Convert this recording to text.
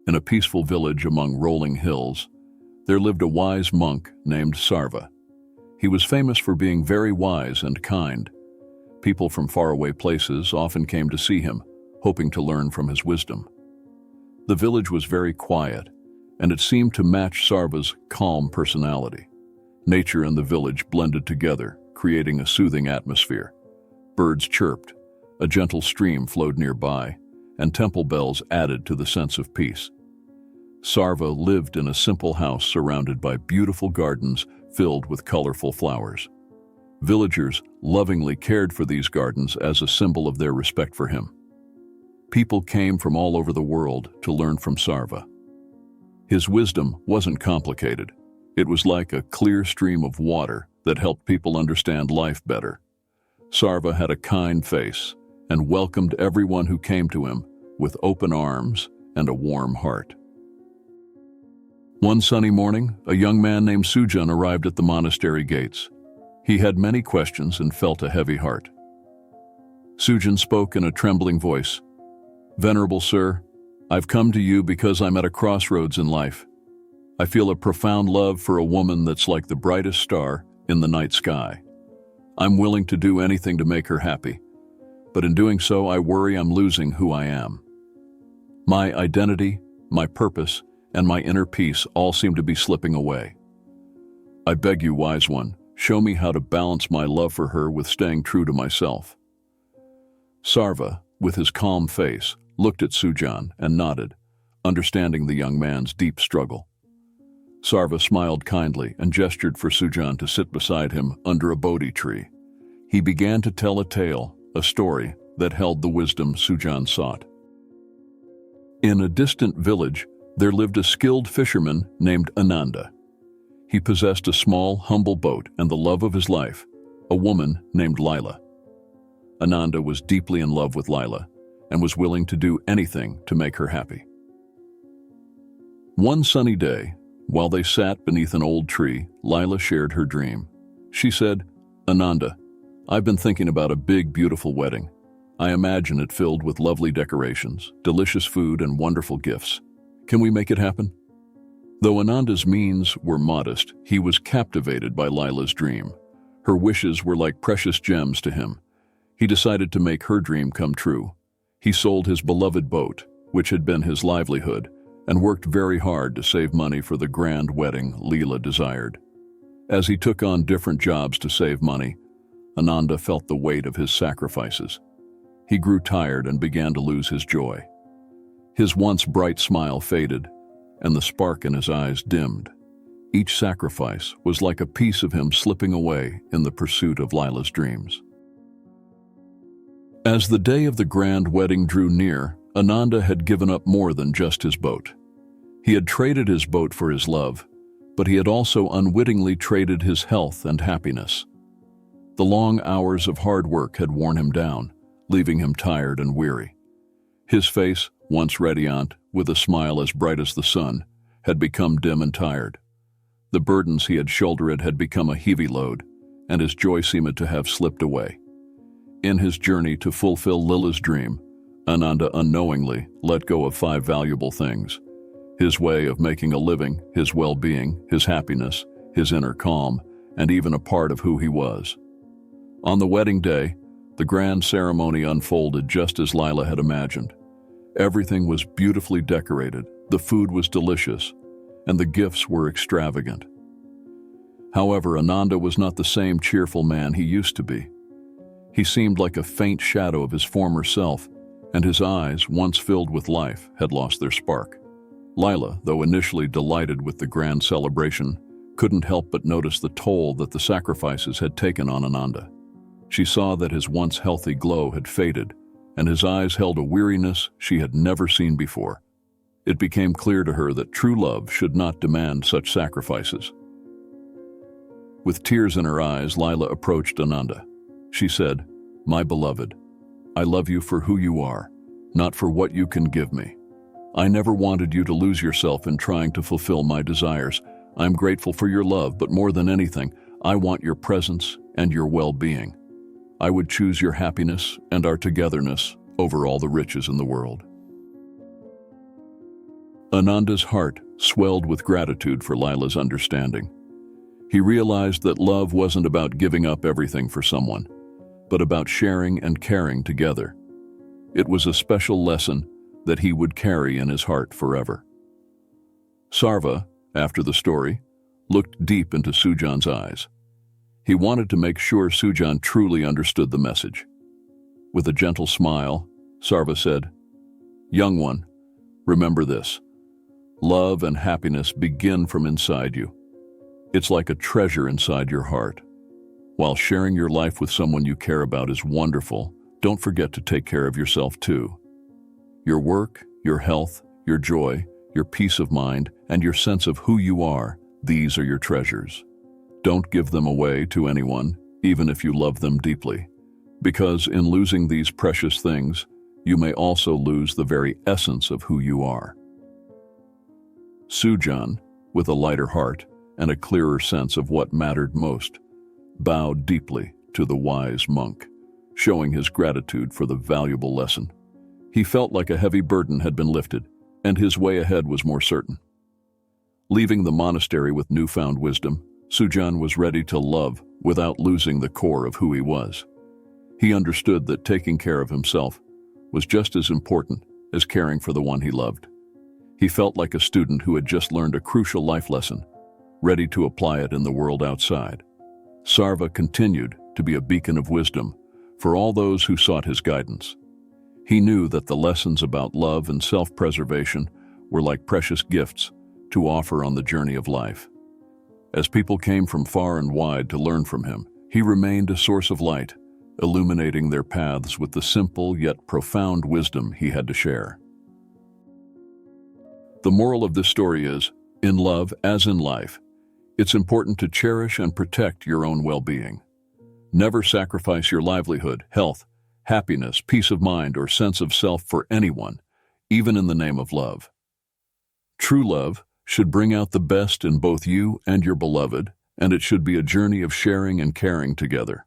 In a peaceful village among rolling hills, there lived a wise monk named Sarva. He was famous for being very wise and kind. People from faraway places often came to see him, hoping to learn from his wisdom. The village was very quiet, and it seemed to match Sarva's calm personality. Nature and the village blended together, creating a soothing atmosphere. Birds chirped, a gentle stream flowed nearby, and temple bells added to the sense of peace. Sarva lived in a simple house surrounded by beautiful gardens filled with colorful flowers. Villagers lovingly cared for these gardens as a symbol of their respect for him. People came from all over the world to learn from Sarva. His wisdom wasn't complicated. It was like a clear stream of water that helped people understand life better. Sarva had a kind face and welcomed everyone who came to him with open arms and a warm heart. One sunny morning, a young man named Sujan arrived at the monastery gates. He had many questions and felt a heavy heart. Sujan spoke in a trembling voice. "Venerable sir, I've come to you because I'm at a crossroads in life. I feel a profound love for a woman that's like the brightest star in the night sky. I'm willing to do anything to make her happy, but in doing so, I worry I'm losing who I am. My identity, my purpose, and my inner peace all seem to be slipping away. I beg you, wise one, show me how to balance my love for her with staying true to myself." Sarva, with his calm face, looked at Sujan and nodded, understanding the young man's deep struggle. Sarva smiled kindly and gestured for Sujan to sit beside him under a Bodhi tree. He began to tell a tale, a story that held the wisdom Sujan sought. In a distant village, there lived a skilled fisherman named Ananda. He possessed a small, humble boat and the love of his life, a woman named Lla. Ananda was deeply in love with Lla and was willing to do anything to make her happy. One sunny day, while they sat beneath an old tree, Lla shared her dream. She said, "Ananda, I've been thinking about a big, beautiful wedding. I imagine it filled with lovely decorations, delicious food, and wonderful gifts. Can we make it happen?" Though Ananda's means were modest, he was captivated by Lila's dream. Her wishes were like precious gems to him. He decided to make her dream come true. He sold his beloved boat, which had been his livelihood, and worked very hard to save money for the grand wedding Lla desired. As he took on different jobs to save money, Ananda felt the weight of his sacrifices. He grew tired and began to lose his joy. His once bright smile faded, and the spark in his eyes dimmed. Each sacrifice was like a piece of him slipping away in the pursuit of Lila's dreams. As the day of the grand wedding drew near, Ananda had given up more than just his boat. He had traded his boat for his love, but he had also unwittingly traded his health and happiness. The long hours of hard work had worn him down, leaving him tired and weary. His face, once radiant, with a smile as bright as the sun, had become dim and tired. The burdens he had shouldered had become a heavy load, and his joy seemed to have slipped away. In his journey to fulfill Lila's dream, Ananda unknowingly let go of 5 valuable things: his way of making a living, his well-being, his happiness, his inner calm, and even a part of who he was. On the wedding day, the grand ceremony unfolded just as Lla had imagined. Everything was beautifully decorated, the food was delicious, and the gifts were extravagant. However, Ananda was not the same cheerful man he used to be. He seemed like a faint shadow of his former self, and his eyes, once filled with life, had lost their spark. Lla, though initially delighted with the grand celebration, couldn't help but notice the toll that the sacrifices had taken on Ananda. She saw that his once healthy glow had faded, and his eyes held a weariness she had never seen before. It became clear to her that true love should not demand such sacrifices. With tears in her eyes, Lla approached Ananda. She said, "My beloved, I love you for who you are, not for what you can give me. I never wanted you to lose yourself in trying to fulfill my desires. I'm grateful for your love, but more than anything, I want your presence and your well-being. I would choose your happiness and our togetherness over all the riches in the world." Ananda's heart swelled with gratitude for Lila's understanding. He realized that love wasn't about giving up everything for someone, but about sharing and caring together. It was a special lesson that he would carry in his heart forever. Sarva, after the story, looked deep into Sujan's eyes. He wanted to make sure Sujan truly understood the message. With a gentle smile, Sarva said, "Young one, remember this. Love and happiness begin from inside you. It's like a treasure inside your heart. While sharing your life with someone you care about is wonderful, don't forget to take care of yourself too. Your work, your health, your joy, your peace of mind, and your sense of who you are, these are your treasures. Don't give them away to anyone, even if you love them deeply, because in losing these precious things, you may also lose the very essence of who you are." Sujan, with a lighter heart and a clearer sense of what mattered most, bowed deeply to the wise monk, showing his gratitude for the valuable lesson. He felt like a heavy burden had been lifted, and his way ahead was more certain. Leaving the monastery with newfound wisdom, Sujan was ready to love without losing the core of who he was. He understood that taking care of himself was just as important as caring for the one he loved. He felt like a student who had just learned a crucial life lesson, ready to apply it in the world outside. Sarva continued to be a beacon of wisdom for all those who sought his guidance. He knew that the lessons about love and self-preservation were like precious gifts to offer on the journey of life. As people came from far and wide to learn from him, he remained a source of light, illuminating their paths with the simple yet profound wisdom he had to share. The moral of this story is, in love as in life, it's important to cherish and protect your own well-being. Never sacrifice your livelihood, health, happiness, peace of mind, or sense of self for anyone, even in the name of love. True love should bring out the best in both you and your beloved, and it should be a journey of sharing and caring together.